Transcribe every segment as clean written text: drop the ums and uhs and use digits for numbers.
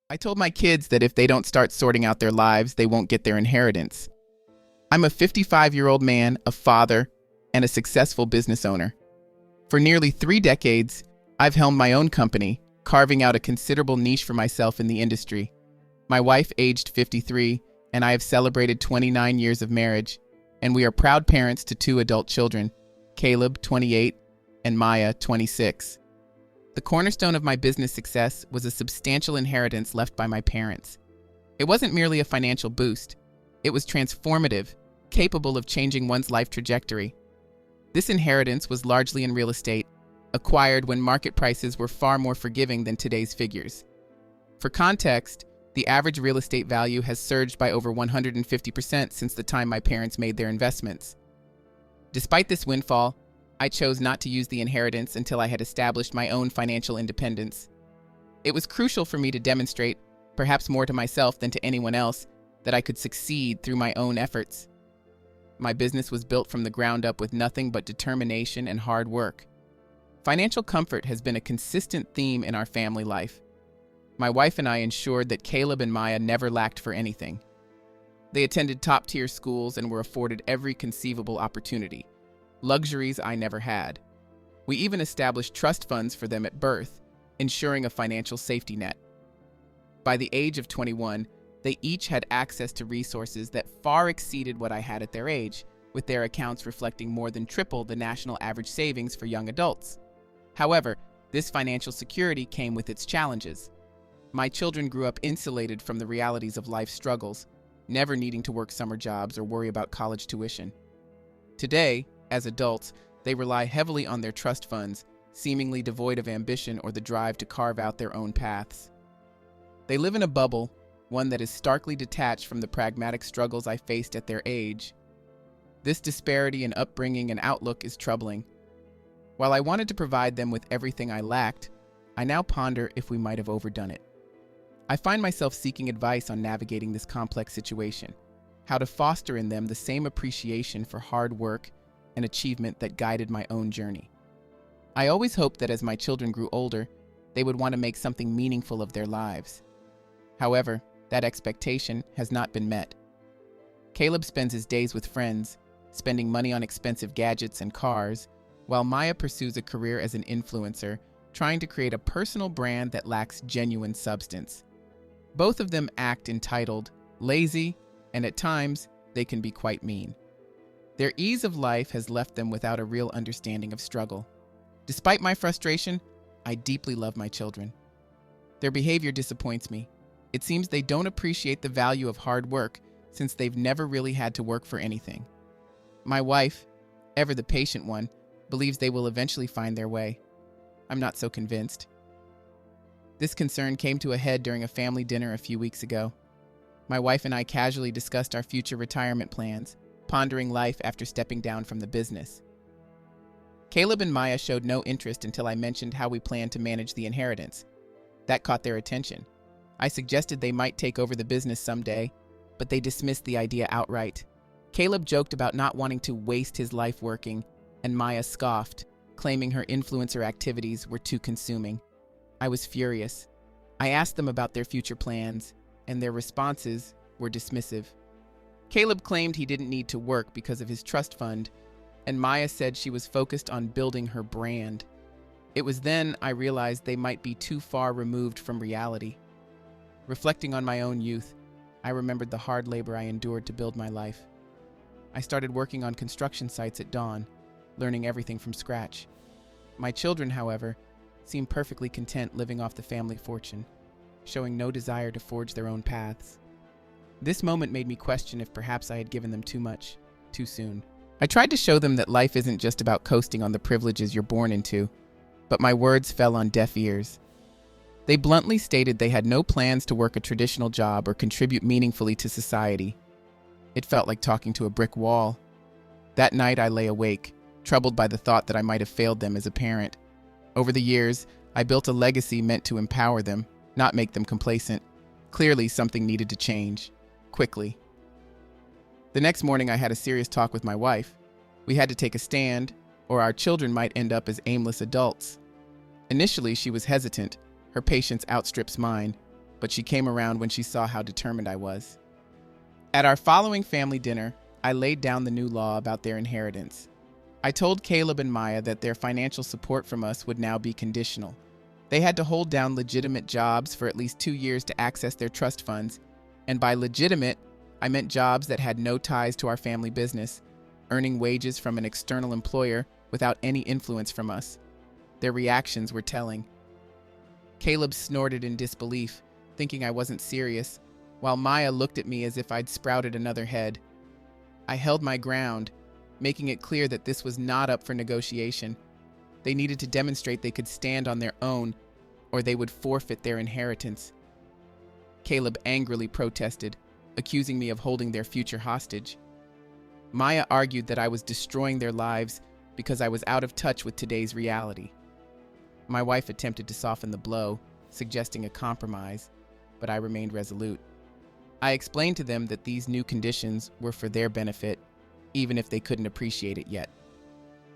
I told my kids that if they don't start sorting out their lives, they won't get their inheritance. I'm a 55-year-old man, a father, and a successful business owner. For nearly 3 decades, I've helmed my own company, carving out a considerable niche for myself in the industry. My wife aged 53, and I have celebrated 29 years of marriage, and we are proud parents to 2 adult children, Caleb, 28, and Maya, 26. The cornerstone of my business success was a substantial inheritance left by my parents. It wasn't merely a financial boost. It was transformative, capable of changing one's life trajectory. This inheritance was largely in real estate, acquired when market prices were far more forgiving than today's figures. For context, the average real estate value has surged by over 150% since the time my parents made their investments. Despite this windfall, I chose not to use the inheritance until I had established my own financial independence. It was crucial for me to demonstrate, perhaps more to myself than to anyone else, that I could succeed through my own efforts. My business was built from the ground up with nothing but determination and hard work. Financial comfort has been a consistent theme in our family life. My wife and I ensured that Caleb and Maya never lacked for anything. They attended top-tier schools and were afforded every conceivable opportunity, luxuries I never had. We even established trust funds for them at birth, ensuring a financial safety net. By the age of 21, they each had access to resources that far exceeded what I had at their age, with their accounts reflecting more than triple the national average savings for young adults. However, this financial security came with its challenges. My children grew up insulated from the realities of life's struggles, never needing to work summer jobs or worry about college tuition. Today, as adults, they rely heavily on their trust funds, seemingly devoid of ambition or the drive to carve out their own paths. They live in a bubble, one that is starkly detached from the pragmatic struggles I faced at their age. This disparity in upbringing and outlook is troubling. While I wanted to provide them with everything I lacked, I now ponder if we might have overdone it. I find myself seeking advice on navigating this complex situation, how to foster in them the same appreciation for hard work and achievement that guided my own journey. I always hoped that as my children grew older, they would want to make something meaningful of their lives. However, that expectation has not been met. Caleb spends his days with friends, spending money on expensive gadgets and cars, while Maya pursues a career as an influencer, trying to create a personal brand that lacks genuine substance. Both of them act entitled, lazy, and at times, they can be quite mean. Their ease of life has left them without a real understanding of struggle. Despite my frustration, I deeply love my children. Their behavior disappoints me. It seems they don't appreciate the value of hard work since they've never really had to work for anything. My wife, ever the patient one, believes they will eventually find their way. I'm not so convinced. This concern came to a head during a family dinner a few weeks ago. My wife and I casually discussed our future retirement plans, pondering life after stepping down from the business. Caleb and Maya showed no interest until I mentioned how we planned to manage the inheritance. That caught their attention. I suggested they might take over the business someday, but they dismissed the idea outright. Caleb joked about not wanting to waste his life working, and Maya scoffed, claiming her influencer activities were too consuming. I was furious. I asked them about their future plans, and their responses were dismissive. Caleb claimed he didn't need to work because of his trust fund, and Maya said she was focused on building her brand. It was then I realized they might be too far removed from reality. Reflecting on my own youth, I remembered the hard labor I endured to build my life. I started working on construction sites at dawn, learning everything from scratch. My children, however, seemed perfectly content living off the family fortune, showing no desire to forge their own paths. This moment made me question if perhaps I had given them too much, too soon. I tried to show them that life isn't just about coasting on the privileges you're born into, but my words fell on deaf ears. They bluntly stated they had no plans to work a traditional job or contribute meaningfully to society. It felt like talking to a brick wall. That night I lay awake, troubled by the thought that I might have failed them as a parent. Over the years, I built a legacy meant to empower them, not make them complacent. Clearly, something needed to change. Quickly. The next morning, I had a serious talk with my wife. We had to take a stand, or our children might end up as aimless adults. Initially, she was hesitant. Her patience outstrips mine. but she came around when she saw how determined I was. At our following family dinner, I laid down the new law about their inheritance. I told Caleb and Maya that their financial support from us would now be conditional. They had to hold down legitimate jobs for at least 2 years to access their trust funds, and by legitimate, I meant jobs that had no ties to our family business, earning wages from an external employer without any influence from us. Their reactions were telling. Caleb snorted in disbelief, thinking I wasn't serious, while Maya looked at me as if I'd sprouted another head. I held my ground, making it clear that this was not up for negotiation. They needed to demonstrate they could stand on their own, or they would forfeit their inheritance. Caleb angrily protested, accusing me of holding their future hostage. Maya argued that I was destroying their lives because I was out of touch with today's reality. My wife attempted to soften the blow, suggesting a compromise, but I remained resolute. I explained to them that these new conditions were for their benefit, even if they couldn't appreciate it yet.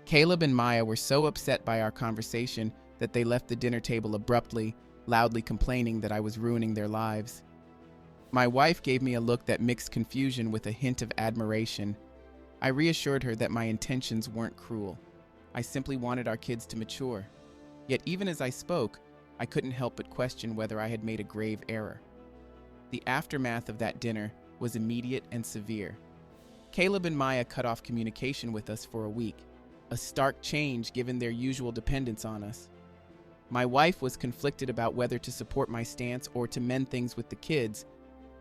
Caleb and Maya were so upset by our conversation that they left the dinner table abruptly, loudly complaining that I was ruining their lives. My wife gave me a look that mixed confusion with a hint of admiration. I reassured her that my intentions weren't cruel. I simply wanted our kids to mature. Yet even as I spoke, I couldn't help but question whether I had made a grave error. The aftermath of that dinner was immediate and severe. Caleb and Maya cut off communication with us for a week, a stark change given their usual dependence on us. My wife was conflicted about whether to support my stance or to mend things with the kids,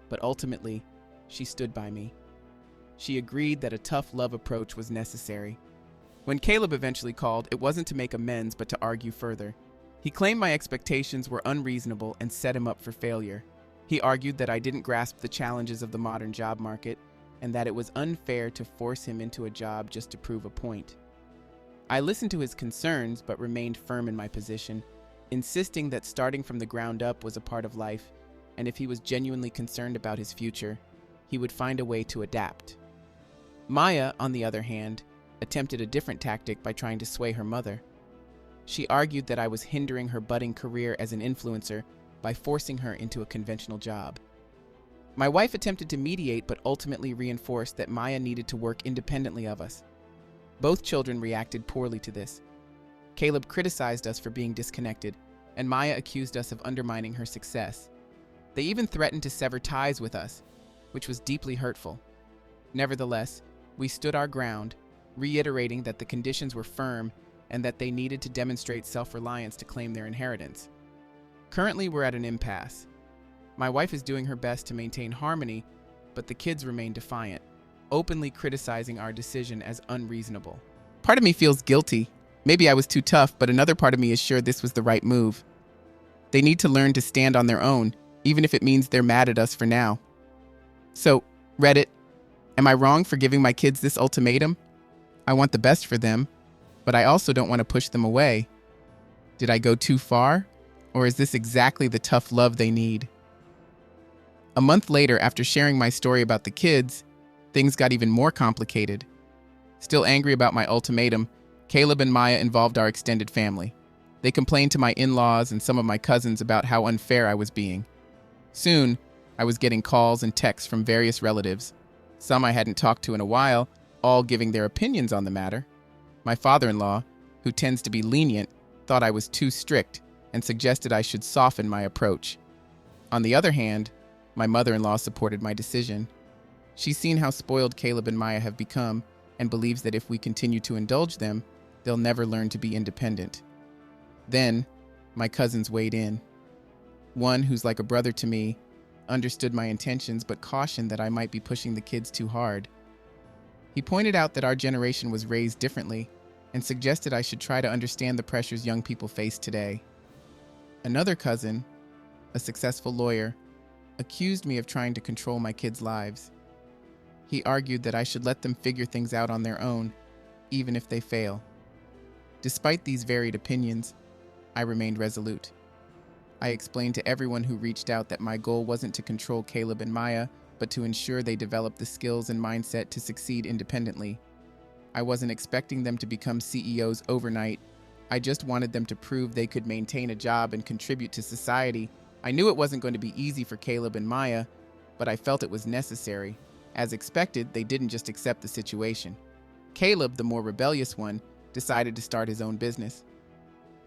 but ultimately, she stood by me. She agreed that a tough love approach was necessary. When Caleb eventually called, it wasn't to make amends but to argue further. He claimed my expectations were unreasonable and set him up for failure. He argued that I didn't grasp the challenges of the modern job market and that it was unfair to force him into a job just to prove a point. I listened to his concerns but remained firm in my position, insisting that starting from the ground up was a part of life, and if he was genuinely concerned about his future, he would find a way to adapt. Maya, on the other hand, attempted a different tactic by trying to sway her mother. She argued that I was hindering her budding career as an influencer by forcing her into a conventional job. My wife attempted to mediate but ultimately reinforced that Maya needed to work independently of us. Both children reacted poorly to this. Caleb criticized us for being disconnected, and Maya accused us of undermining her success. They even threatened to sever ties with us, which was deeply hurtful. Nevertheless, we stood our ground, reiterating that the conditions were firm and that they needed to demonstrate self-reliance to claim their inheritance. Currently, we're at an impasse. My wife is doing her best to maintain harmony, but the kids remain defiant, openly criticizing our decision as unreasonable. Part of me feels guilty. Maybe I was too tough, but another part of me is sure this was the right move. They need to learn to stand on their own, even if it means they're mad at us for now. So, Reddit, am I wrong for giving my kids this ultimatum? I want the best for them, but I also don't want to push them away. Did I go too far? Or is this exactly the tough love they need? A month later, after sharing my story about the kids, things got even more complicated. Still angry about my ultimatum, Caleb and Maya involved our extended family. They complained to my in-laws and some of my cousins about how unfair I was being. Soon, I was getting calls and texts from various relatives, some I hadn't talked to in a while, all giving their opinions on the matter. My father-in-law, who tends to be lenient, thought I was too strict and suggested I should soften my approach. On the other hand, my mother-in-law supported my decision. She's seen how spoiled Caleb and Maya have become and believes that if we continue to indulge them, they'll never learn to be independent. Then, my cousins weighed in. One, who's like a brother to me, understood my intentions but cautioned that I might be pushing the kids too hard. He pointed out that our generation was raised differently and suggested I should try to understand the pressures young people face today. Another cousin, a successful lawyer, accused me of trying to control my kids' lives. He argued that I should let them figure things out on their own, even if they fail. Despite these varied opinions, I remained resolute. I explained to everyone who reached out that my goal wasn't to control Caleb and Maya, but to ensure they develop the skills and mindset to succeed independently. I wasn't expecting them to become CEOs overnight. I just wanted them to prove they could maintain a job and contribute to society I knew it wasn't going to be easy for Caleb and Maya, but I felt it was necessary. As expected, they didn't just accept the situation. Caleb, the more rebellious one, decided to start his own business.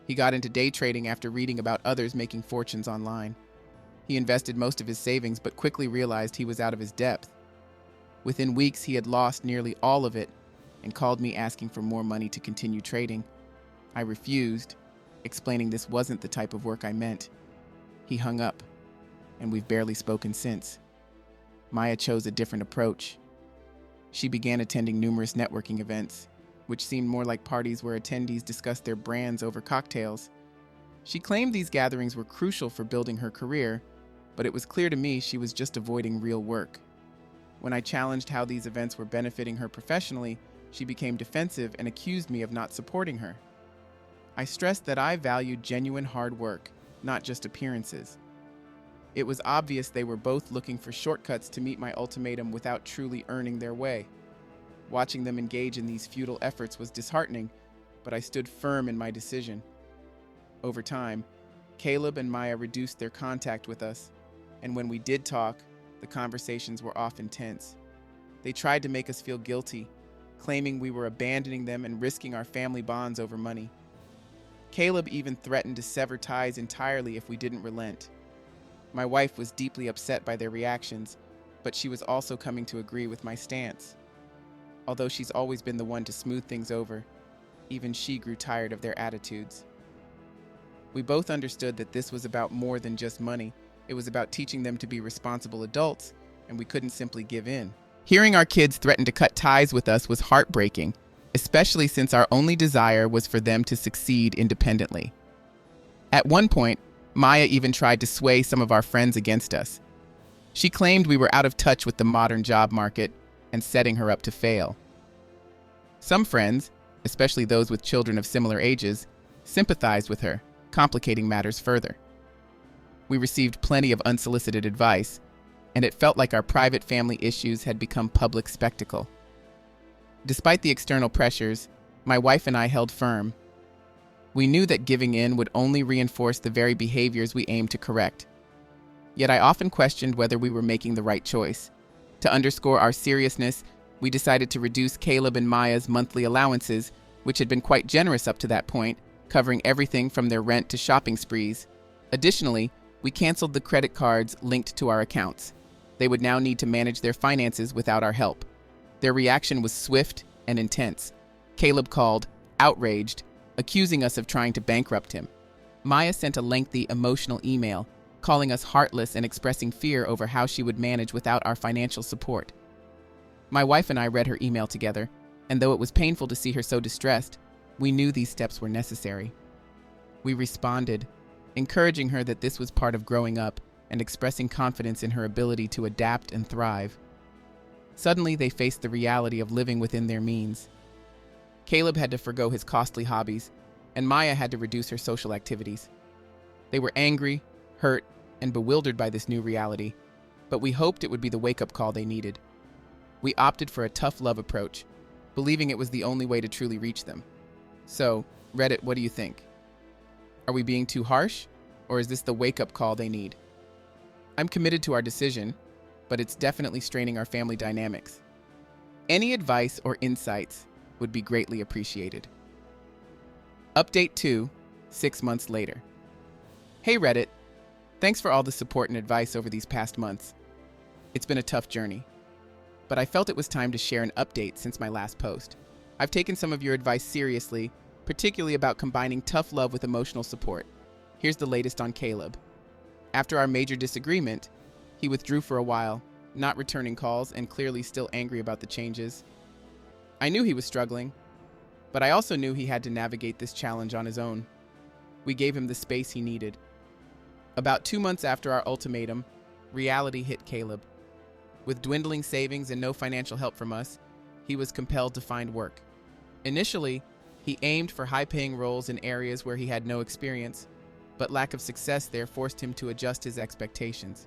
He got into day trading after reading about others making fortunes online. He invested most of his savings but quickly realized he was out of his depth. Within weeks, he had lost nearly all of it and called me asking for more money to continue trading. I refused, explaining this wasn't the type of work I meant. He hung up, and we've barely spoken since. Maya chose a different approach. She began attending numerous networking events, which seemed more like parties where attendees discussed their brands over cocktails. She claimed these gatherings were crucial for building her career, but it was clear to me she was just avoiding real work. When I challenged how these events were benefiting her professionally, she became defensive and accused me of not supporting her. I stressed that I valued genuine hard work, not just appearances. It was obvious they were both looking for shortcuts to meet my ultimatum without truly earning their way. Watching them engage in these futile efforts was disheartening, but I stood firm in my decision. Over time, Caleb and Maya reduced their contact with us, and when we did talk, the conversations were often tense. They tried to make us feel guilty, claiming we were abandoning them and risking our family bonds over money. Caleb even threatened to sever ties entirely if we didn't relent. My wife was deeply upset by their reactions, but she was also coming to agree with my stance. Although she's always been the one to smooth things over, even she grew tired of their attitudes. We both understood that this was about more than just money. It was about teaching them to be responsible adults, and we couldn't simply give in. Hearing our kids threaten to cut ties with us was heartbreaking, especially since our only desire was for them to succeed independently. At one point, Maya even tried to sway some of our friends against us. She claimed we were out of touch with the modern job market and setting her up to fail. Some friends, especially those with children of similar ages, sympathized with her, complicating matters further. We received plenty of unsolicited advice, and it felt like our private family issues had become public spectacle. Despite the external pressures, my wife and I held firm. We knew that giving in would only reinforce the very behaviors we aimed to correct. Yet I often questioned whether we were making the right choice. To underscore our seriousness, we decided to reduce Caleb and Maya's monthly allowances, which had been quite generous up to that point, covering everything from their rent to shopping sprees. Additionally, we canceled the credit cards linked to our accounts. They would now need to manage their finances without our help. Their reaction was swift and intense. Caleb called, outraged, accusing us of trying to bankrupt him. Maya sent a lengthy, emotional email, calling us heartless and expressing fear over how she would manage without our financial support. My wife and I read her email together, and though it was painful to see her so distressed, we knew these steps were necessary. We responded, encouraging her that this was part of growing up and expressing confidence in her ability to adapt and thrive. Suddenly, they faced the reality of living within their means. Caleb had to forgo his costly hobbies, and Maya had to reduce her social activities. They were angry, hurt, and bewildered by this new reality, but we hoped it would be the wake-up call they needed. We opted for a tough love approach, believing it was the only way to truly reach them. So, Reddit, what do you think? Are we being too harsh, or is this the wake-up call they need? I'm committed to our decision, but it's definitely straining our family dynamics. Any advice or insights would be greatly appreciated. Update 2, 6 months later. Hey Reddit, thanks for all the support and advice over these past months. It's been a tough journey, but I felt it was time to share an update since my last post. I've taken some of your advice seriously, particularly about combining tough love with emotional support. Here's the latest on Caleb. After our major disagreement, he withdrew for a while, not returning calls and clearly still angry about the changes. I knew he was struggling, but I also knew he had to navigate this challenge on his own. We gave him the space he needed. About 2 months after our ultimatum, reality hit Caleb. With dwindling savings and no financial help from us, he was compelled to find work. Initially, he aimed for high-paying roles in areas where he had no experience, but lack of success there forced him to adjust his expectations.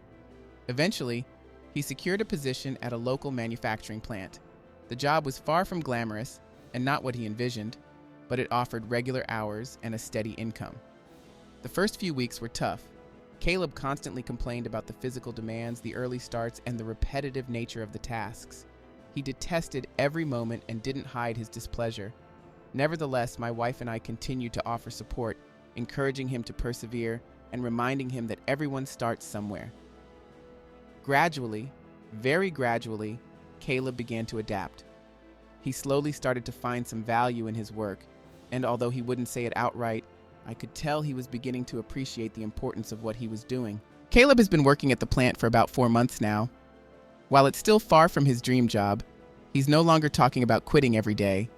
Eventually, he secured a position at a local manufacturing plant. The job was far from glamorous and not what he envisioned, but it offered regular hours and a steady income. The first few weeks were tough. Caleb constantly complained about the physical demands, the early starts, and the repetitive nature of the tasks. He detested every moment and didn't hide his displeasure. Nevertheless, my wife and I continued to offer support, encouraging him to persevere and reminding him that everyone starts somewhere. Gradually, very gradually, Caleb began to adapt. He slowly started to find some value in his work, and although he wouldn't say it outright, I could tell he was beginning to appreciate the importance of what he was doing. Caleb has been working at the plant for about 4 months now. While it's still far from his dream job, he's no longer talking about quitting every day.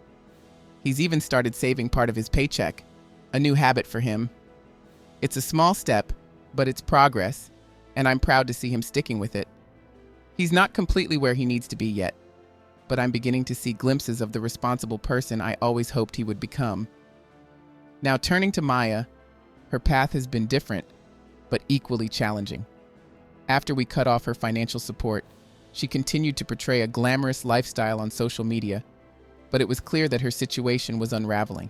He's even started saving part of his paycheck, a new habit for him. It's a small step, but it's progress, and I'm proud to see him sticking with it. He's not completely where he needs to be yet, but I'm beginning to see glimpses of the responsible person I always hoped he would become. Now turning to Maya, her path has been different, but equally challenging. After we cut off her financial support, she continued to portray a glamorous lifestyle on social media, but it was clear that her situation was unraveling.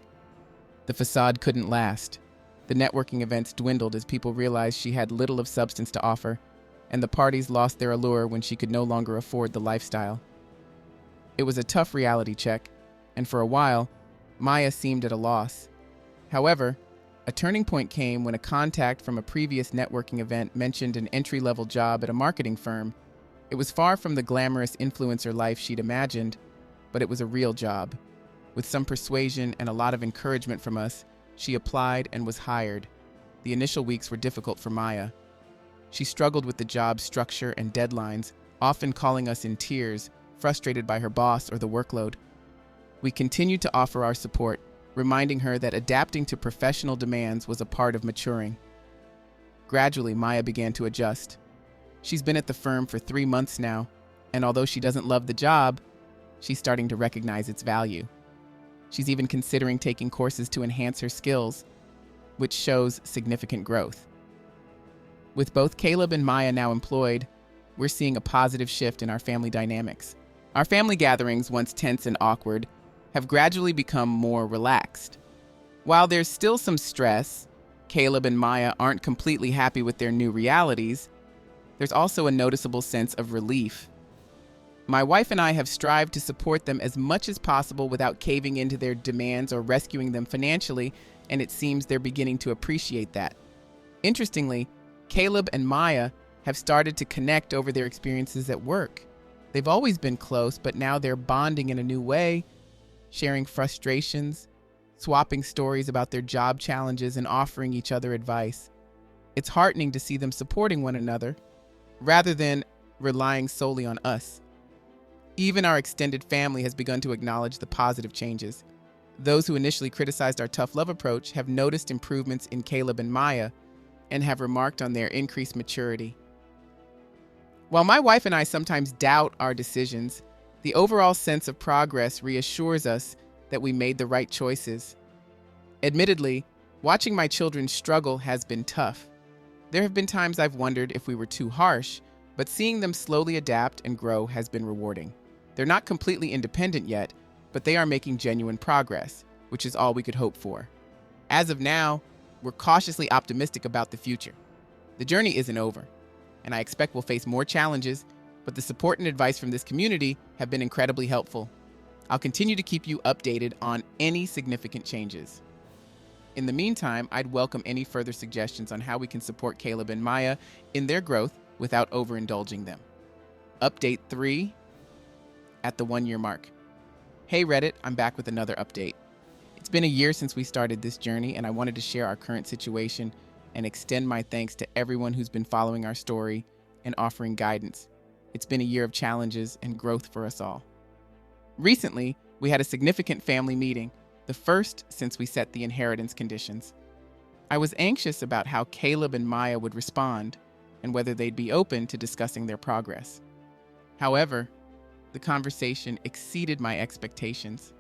The facade couldn't last. The networking events dwindled as people realized she had little of substance to offer, and the parties lost their allure when she could no longer afford the lifestyle. It was a tough reality check, and for a while, Maya seemed at a loss. However, a turning point came when a contact from a previous networking event mentioned an entry-level job at a marketing firm. It was far from the glamorous influencer life she'd imagined, but it was a real job. With some persuasion and a lot of encouragement from us, she applied and was hired. The initial weeks were difficult for Maya. She struggled with the job's structure and deadlines, often calling us in tears, frustrated by her boss or the workload. We continued to offer our support, reminding her that adapting to professional demands was a part of maturing. Gradually, Maya began to adjust. She's been at the firm for 3 months now, and although she doesn't love the job, she's starting to recognize its value. She's even considering taking courses to enhance her skills, which shows significant growth. With both Caleb and Maya now employed, we're seeing a positive shift in our family dynamics. Our family gatherings, once tense and awkward, have gradually become more relaxed. While there's still some stress, Caleb and Maya aren't completely happy with their new realities, there's also a noticeable sense of relief. My wife and I have strived to support them as much as possible without caving into their demands or rescuing them financially, and it seems they're beginning to appreciate that. Interestingly, Caleb and Maya have started to connect over their experiences at work. They've always been close, but now they're bonding in a new way, sharing frustrations, swapping stories about their job challenges, and offering each other advice. It's heartening to see them supporting one another, rather than relying solely on us. Even our extended family has begun to acknowledge the positive changes. Those who initially criticized our tough love approach have noticed improvements in Caleb and Maya and have remarked on their increased maturity. While my wife and I sometimes doubt our decisions, the overall sense of progress reassures us that we made the right choices. Admittedly, watching my children struggle has been tough. There have been times I've wondered if we were too harsh, but seeing them slowly adapt and grow has been rewarding. They're not completely independent yet, but they are making genuine progress, which is all we could hope for. As of now, we're cautiously optimistic about the future. The journey isn't over, and I expect we'll face more challenges, but the support and advice from this community have been incredibly helpful. I'll continue to keep you updated on any significant changes. In the meantime, I'd welcome any further suggestions on how we can support Caleb and Maya in their growth without overindulging them. Update 3 at the 1-year mark. Hey Reddit, I'm back with another update. It's been a year since we started this journey, and I wanted to share our current situation and extend my thanks to everyone who's been following our story and offering guidance. It's been a year of challenges and growth for us all. Recently, we had a significant family meeting, the first since we set the inheritance conditions. I was anxious about how Caleb and Maya would respond and whether they'd be open to discussing their progress. However, the conversation exceeded my expectations.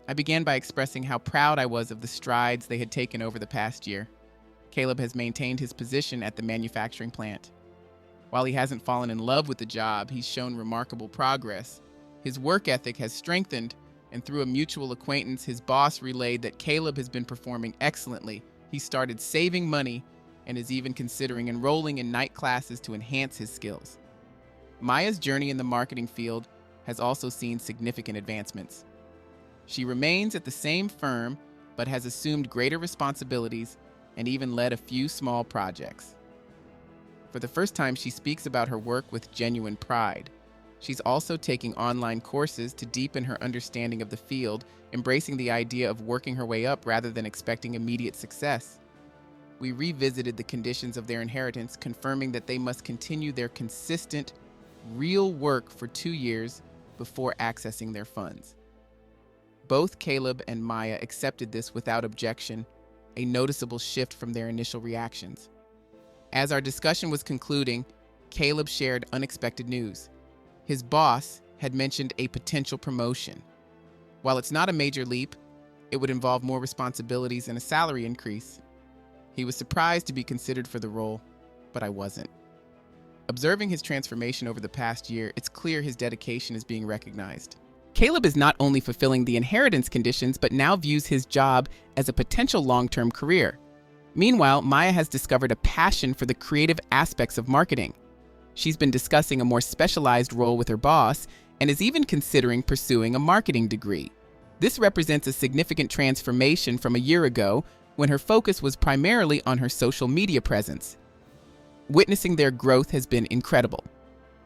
I began by expressing how proud I was of the strides they had taken over the past year. Caleb has maintained his position at the manufacturing plant. While he hasn't fallen in love with the job, he's shown remarkable progress. His work ethic has strengthened, and through a mutual acquaintance, his boss relayed that Caleb has been performing excellently. He started saving money and is even considering enrolling in night classes to enhance his skills. Maya's journey in the marketing field has also seen significant advancements. She remains at the same firm, but has assumed greater responsibilities and even led a few small projects. For the first time, she speaks about her work with genuine pride. She's also taking online courses to deepen her understanding of the field, embracing the idea of working her way up rather than expecting immediate success. We revisited the conditions of their inheritance, confirming that they must continue their consistent, real work for 2 years before accessing their funds. Both Caleb and Maya accepted this without objection, a noticeable shift from their initial reactions. As our discussion was concluding, Caleb shared unexpected news. His boss had mentioned a potential promotion. While it's not a major leap, it would involve more responsibilities and a salary increase. He was surprised to be considered for the role, but I wasn't. Observing his transformation over the past year, it's clear his dedication is being recognized. Caleb is not only fulfilling the inheritance conditions, but now views his job as a potential long-term career. Meanwhile, Maya has discovered a passion for the creative aspects of marketing. She's been discussing a more specialized role with her boss and is even considering pursuing a marketing degree. This represents a significant transformation from a year ago when her focus was primarily on her social media presence. Witnessing their growth has been incredible.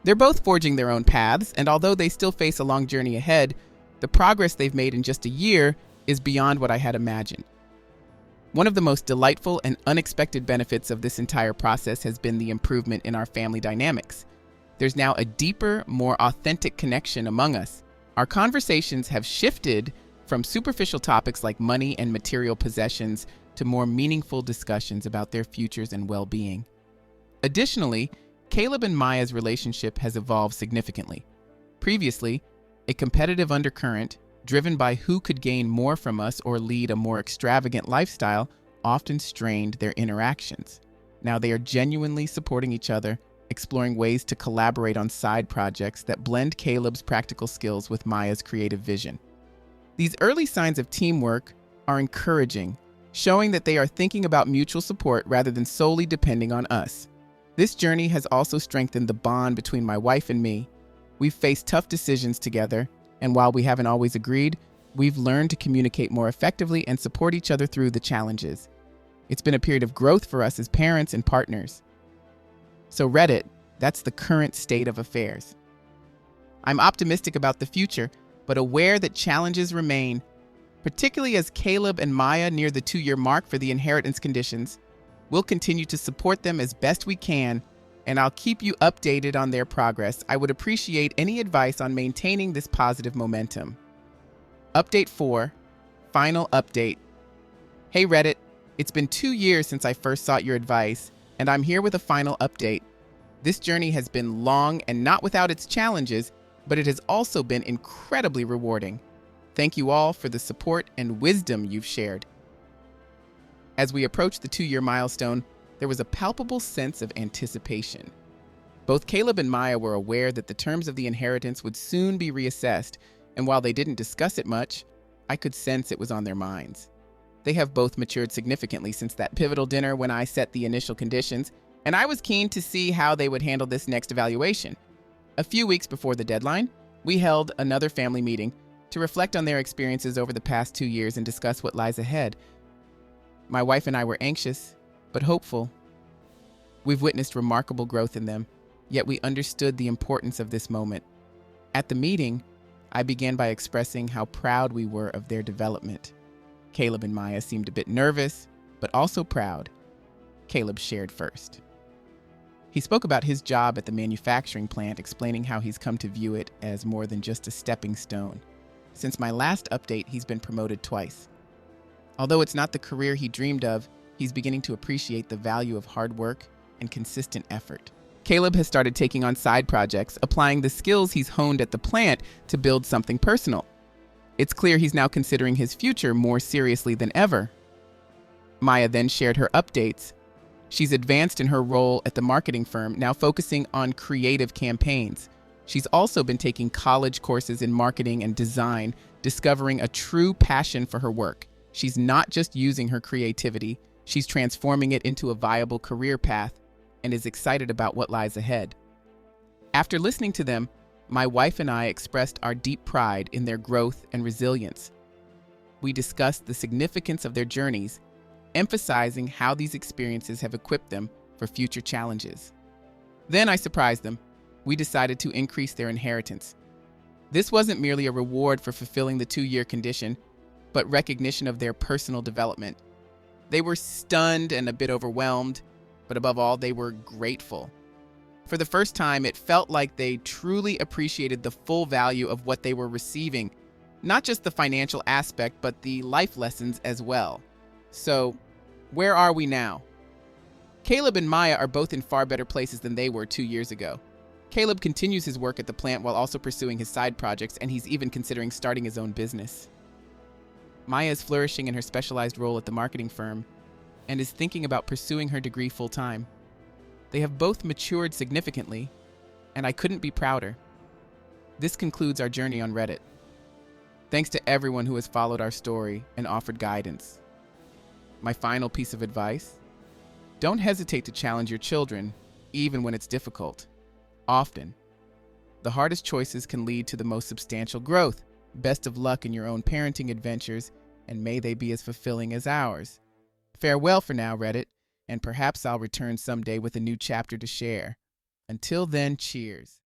They're both forging their own paths, and although they still face a long journey ahead, the progress they've made in just a year is beyond what I had imagined. One of the most delightful and unexpected benefits of this entire process has been the improvement in our family dynamics. There's now a deeper, more authentic connection among us. Our conversations have shifted from superficial topics like money and material possessions to more meaningful discussions about their futures and well-being. Additionally, Caleb and Maya's relationship has evolved significantly. Previously, a competitive undercurrent, driven by who could gain more from us or lead a more extravagant lifestyle, often strained their interactions. Now they are genuinely supporting each other, exploring ways to collaborate on side projects that blend Caleb's practical skills with Maya's creative vision. These early signs of teamwork are encouraging, showing that they are thinking about mutual support rather than solely depending on us. This journey has also strengthened the bond between my wife and me. We've faced tough decisions together, and while we haven't always agreed, we've learned to communicate more effectively and support each other through the challenges. It's been a period of growth for us as parents and partners. So Reddit, that's the current state of affairs. I'm optimistic about the future, but aware that challenges remain, particularly as Caleb and Maya near the 2-year mark for the inheritance conditions. We'll continue to support them as best we can, and I'll keep you updated on their progress. I would appreciate any advice on maintaining this positive momentum. Update 4, final update. Hey Reddit, it's been 2 years since I first sought your advice, and I'm here with a final update. This journey has been long and not without its challenges, but it has also been incredibly rewarding. Thank you all for the support and wisdom you've shared. As we approached the 2-year milestone, there was a palpable sense of anticipation. Both Caleb and Maya were aware that the terms of the inheritance would soon be reassessed, and while they didn't discuss it much, I could sense it was on their minds. They have both matured significantly since that pivotal dinner when I set the initial conditions, and I was keen to see how they would handle this next evaluation. A few weeks before the deadline, we held another family meeting to reflect on their experiences over the past 2 years and discuss what lies ahead. My wife and I were anxious, but hopeful. We've witnessed remarkable growth in them, yet we understood the importance of this moment. At the meeting, I began by expressing how proud we were of their development. Caleb and Maya seemed a bit nervous, but also proud. Caleb shared first. He spoke about his job at the manufacturing plant, explaining how he's come to view it as more than just a stepping stone. Since my last update, he's been promoted twice. Although it's not the career he dreamed of, he's beginning to appreciate the value of hard work and consistent effort. Caleb has started taking on side projects, applying the skills he's honed at the plant to build something personal. It's clear he's now considering his future more seriously than ever. Maya then shared her updates. She's advanced in her role at the marketing firm, now focusing on creative campaigns. She's also been taking college courses in marketing and design, discovering a true passion for her work. She's not just using her creativity, She's transforming it into a viable career path and is excited about what lies ahead. After listening to them, my wife and I expressed our deep pride in their growth and resilience. We discussed the significance of their journeys, emphasizing how these experiences have equipped them for future challenges. Then I surprised them. We decided to increase their inheritance. This wasn't merely a reward for fulfilling the 2-year condition, but recognition of their personal development. They were stunned and a bit overwhelmed, but above all, they were grateful. For the first time, it felt like they truly appreciated the full value of what they were receiving, not just the financial aspect, but the life lessons as well. So, where are we now? Caleb and Maya are both in far better places than they were 2 years ago. Caleb continues his work at the plant while also pursuing his side projects, and he's even considering starting his own business. Maya is flourishing in her specialized role at the marketing firm and is thinking about pursuing her degree full-time. They have both matured significantly, and I couldn't be prouder. This concludes our journey on Reddit. Thanks to everyone who has followed our story and offered guidance. My final piece of advice: don't hesitate to challenge your children, even when it's difficult. Often, the hardest choices can lead to the most substantial growth. Best of luck in your own parenting adventures, and may they be as fulfilling as ours. Farewell for now, Reddit, and perhaps I'll return someday with a new chapter to share. Until then, cheers.